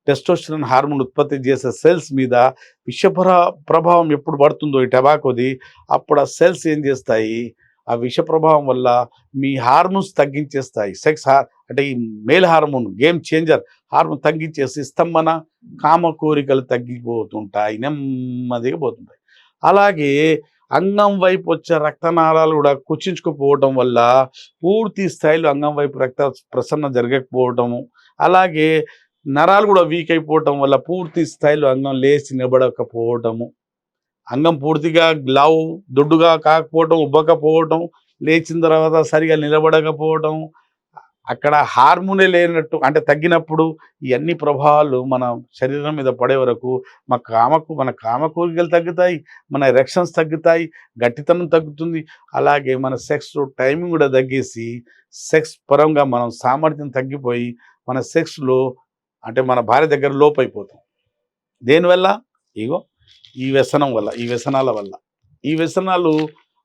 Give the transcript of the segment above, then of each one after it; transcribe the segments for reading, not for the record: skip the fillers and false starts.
Testosterone hormone ఉత్పత్తి చేసే cells మీద ప్రభావం ఎప్పుడు పడుతుందో ఈ టొబాకోది, అప్పుడు ఆ సెల్స్ ఏం చేస్తాయి, ఆ విష ప్రభావం వల్ల మీ హార్మోన్స్ తగ్గించేస్తాయి. అంటే ఈ male hormone game changer hormone తగ్గించేసి స్తంభన కామ కోరికలు తగ్గిపోతుంటాయి, నెమ్మదిగా పోతుంటాయి. అలాగే అంగం వైపు వచ్చే రక్తనాళాలు కూడా కుచించుకుపోవటం వల్ల పూర్తి స్థాయిలో అంగం వైపు రక్త ప్రసరణ జరగకపోవటము, అలాగే నరాలు కూడా వీక్ అయిపోవటం వల్ల పూర్తి స్థాయిలో అంగం లేచి నిలబడకపోవటము, అంగం పూర్తిగా దొడ్డుగా కాకపోవటం, ఉబ్బకపోవటం, లేచిన తర్వాత సరిగా నిలబడకపోవటం, అక్కడ హార్మోనే లేనట్టు అంటే తగ్గినప్పుడు ఇవన్నీ ప్రభావాలు మన శరీరం మీద పడే వరకు మన కామ కోరికలు తగ్గుతాయి, మన ఎరెక్షన్స్ తగ్గుతాయి, గట్టితనం తగ్గుతుంది. అలాగే మన సెక్స్ టైమింగ్ కూడా తగ్గేసి సెక్స్ పరంగా మనం సామర్థ్యం తగ్గిపోయి మన సెక్స్లో అంటే మన భార్య దగ్గర లోపైపోతాం. దేనివల్ల? ఇగో ఈ వ్యసనం వల్ల, ఈ వ్యసనాల వల్ల. ఈ వ్యసనాలు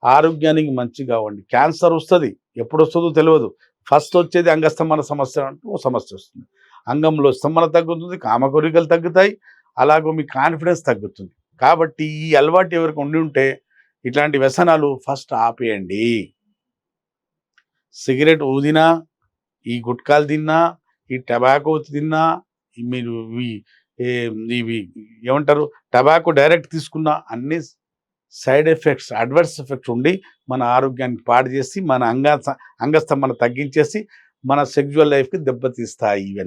ఆరోగ్యానికి మంచి కావండి. క్యాన్సర్ వస్తుంది, ఎప్పుడు వస్తుందో తెలియదు. ఫస్ట్ వచ్చేది అంగస్తంభన సమస్య అంటూ ఓ సమస్య వస్తుంది. అంగంలో స్తంభన తగ్గుతుంది, కామకోరికలు తగ్గుతాయి, అలాగే మీ కాన్ఫిడెన్స్ తగ్గుతుంది. కాబట్టి ఈ అలవాటు ఎవరికి ఉండి ఉంటే ఇట్లాంటి వ్యసనాలు ఫస్ట్ ఆపేయండి. సిగరెట్ ఊదినా, ఈ గుట్కాలు తిన్నా, ఈ టొబాకో తిన్నా, మీరు ఇవి ఏమంటారు టొబాకో డైరెక్ట్ తీసుకున్న అన్ని సైడ్ ఎఫెక్ట్స్, అడ్వర్స్ ఎఫెక్ట్స్ ఉండి మన ఆరోగ్యాన్ని పాడు చేసి మన అంగస్తంభన తగ్గించేసి మన సెక్జువల్ లైఫ్కి దెబ్బతీస్తాయి ఇవన్నీ.